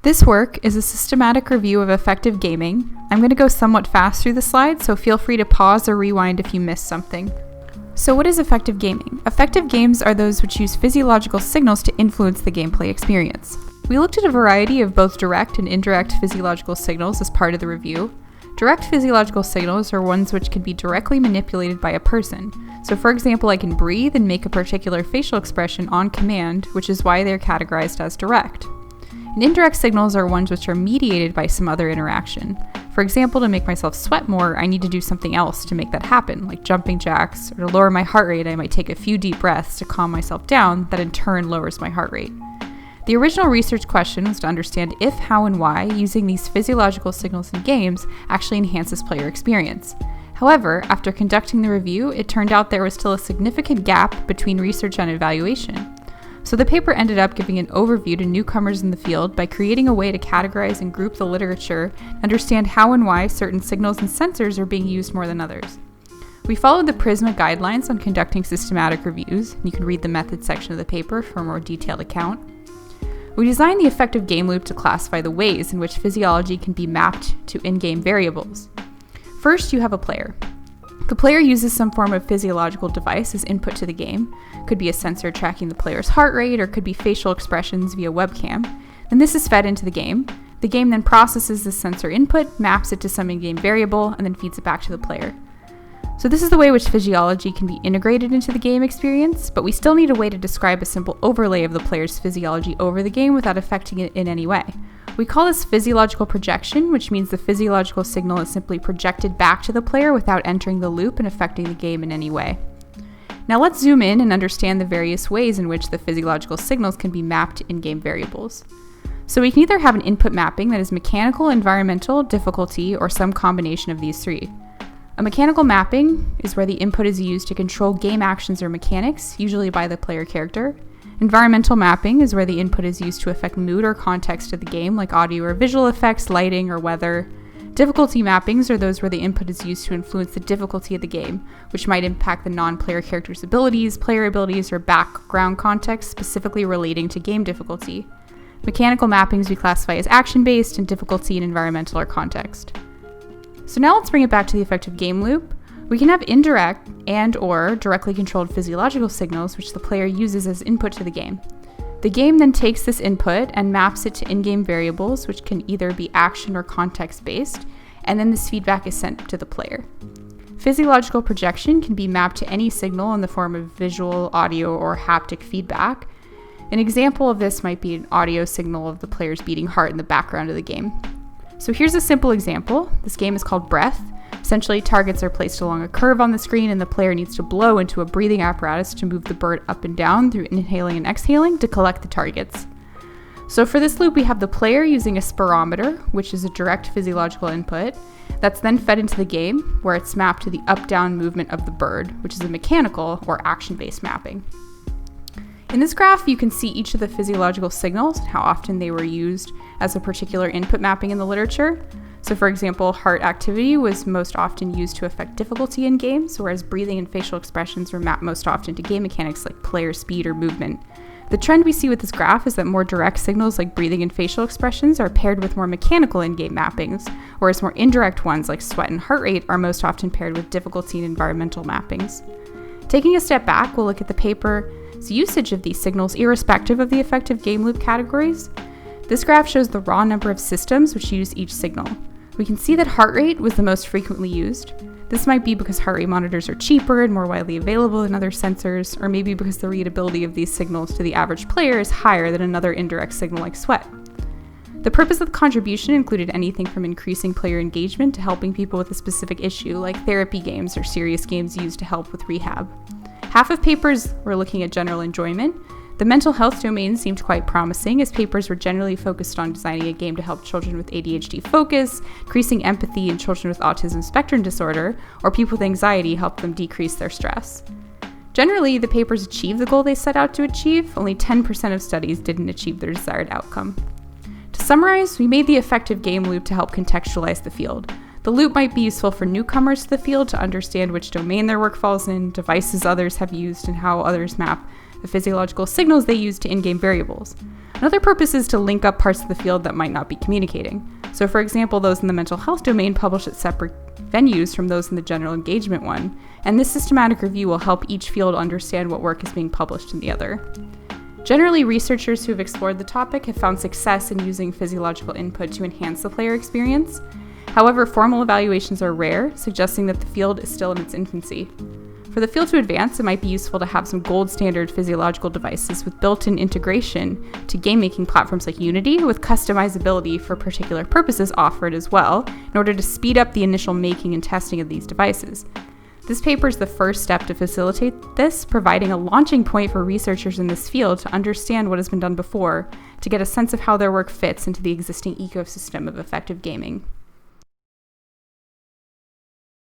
This work is a systematic review of effective gaming. I'm going to go somewhat fast through the slides, so feel free to pause or rewind if you missed something. So what is effective gaming? Effective games are those which use physiological signals to influence the gameplay experience. We looked at a variety of both direct and indirect physiological signals as part of the review. Direct physiological signals are ones which can be directly manipulated by a person. So for example, I can breathe and make a particular facial expression on command, which is why they're categorized as direct. And indirect signals are ones which are mediated by some other interaction. For example, to make myself sweat more, I need to do something else to make that happen, like jumping jacks, or to lower my heart rate, I might take a few deep breaths to calm myself down, that in turn lowers my heart rate. The original research question was to understand if, how, and why using these physiological signals in games actually enhances player experience. However, after conducting the review, it turned out there was still a significant gap between research and evaluation. So the paper ended up giving an overview to newcomers in the field by creating a way to categorize and group the literature, understand how and why certain signals and sensors are being used more than others. We followed the PRISMA guidelines on conducting systematic reviews. You can read the methods section of the paper for a more detailed account. We designed the effective game loop to classify the ways in which physiology can be mapped to in-game variables. First, you have a player. The player uses some form of physiological device as input to the game. Could be a sensor tracking the player's heart rate, or could be facial expressions via webcam. Then this is fed into the game. The game then processes the sensor input, maps it to some in-game variable, and then feeds it back to the player. So this is the way which physiology can be integrated into the game experience, but we still need a way to describe a simple overlay of the player's physiology over the game without affecting it in any way. We call this physiological projection, which means the physiological signal is simply projected back to the player without entering the loop and affecting the game in any way. Now let's zoom in and understand the various ways in which the physiological signals can be mapped to in-game variables. So we can either have an input mapping that is mechanical, environmental, difficulty, or some combination of these three. A mechanical mapping is where the input is used to control game actions or mechanics, usually by the player character. Environmental mapping is where the input is used to affect mood or context of the game, like audio or visual effects, lighting, or weather. Difficulty mappings are those where the input is used to influence the difficulty of the game, which might impact the non-player character's abilities, player abilities, or background context specifically relating to game difficulty. Mechanical mappings we classify as action-based, and difficulty and environmental or context. So now let's bring it back to the effective game loop. We can have indirect and/or directly controlled physiological signals which the player uses as input to the game. The game then takes this input and maps it to in-game variables, which can either be action or context-based, and then this feedback is sent to the player. Physiological projection can be mapped to any signal in the form of visual, audio, or haptic feedback. An example of this might be an audio signal of the player's beating heart in the background of the game. So here's a simple example. This game is called Breath. Essentially, targets are placed along a curve on the screen, and the player needs to blow into a breathing apparatus to move the bird up and down through inhaling and exhaling to collect the targets. So for this loop, we have the player using a spirometer, which is a direct physiological input, that's then fed into the game, where it's mapped to the up-down movement of the bird, which is a mechanical or action-based mapping. In this graph, you can see each of the physiological signals and how often they were used as a particular input mapping in the literature. So for example, heart activity was most often used to affect difficulty in games, whereas breathing and facial expressions were mapped most often to game mechanics like player speed or movement. The trend we see with this graph is that more direct signals like breathing and facial expressions are paired with more mechanical in-game mappings, whereas more indirect ones like sweat and heart rate are most often paired with difficulty and environmental mappings. Taking a step back, we'll look at the paper's usage of these signals irrespective of the effective game loop categories. This graph shows the raw number of systems which use each signal. We can see that heart rate was the most frequently used. This might be because heart rate monitors are cheaper and more widely available than other sensors, or maybe because the readability of these signals to the average player is higher than another indirect signal like sweat. The purpose of the contribution included anything from increasing player engagement to helping people with a specific issue, like therapy games or serious games used to help with rehab. Half of papers were looking at general enjoyment. The mental health domain seemed quite promising, as papers were generally focused on designing a game to help children with ADHD focus, increasing empathy in children with autism spectrum disorder, or people with anxiety help them decrease their stress. Generally, the papers achieved the goal they set out to achieve. Only 10% of studies didn't achieve their desired outcome. To summarize, we made the effective game loop to help contextualize the field. The loop might be useful for newcomers to the field to understand which domain their work falls in, devices others have used, and how others map the physiological signals they use to in-game variables. Another purpose is to link up parts of the field that might not be communicating. So for example, those in the mental health domain publish at separate venues from those in the general engagement one, and this systematic review will help each field understand what work is being published in the other. Generally, researchers who have explored the topic have found success in using physiological input to enhance the player experience. However, formal evaluations are rare, suggesting that the field is still in its infancy. For the field to advance, it might be useful to have some gold standard physiological devices with built-in integration to game-making platforms like Unity, with customizability for particular purposes offered as well, in order to speed up the initial making and testing of these devices. This paper is the first step to facilitate this, providing a launching point for researchers in this field to understand what has been done before, to get a sense of how their work fits into the existing ecosystem of effective gaming.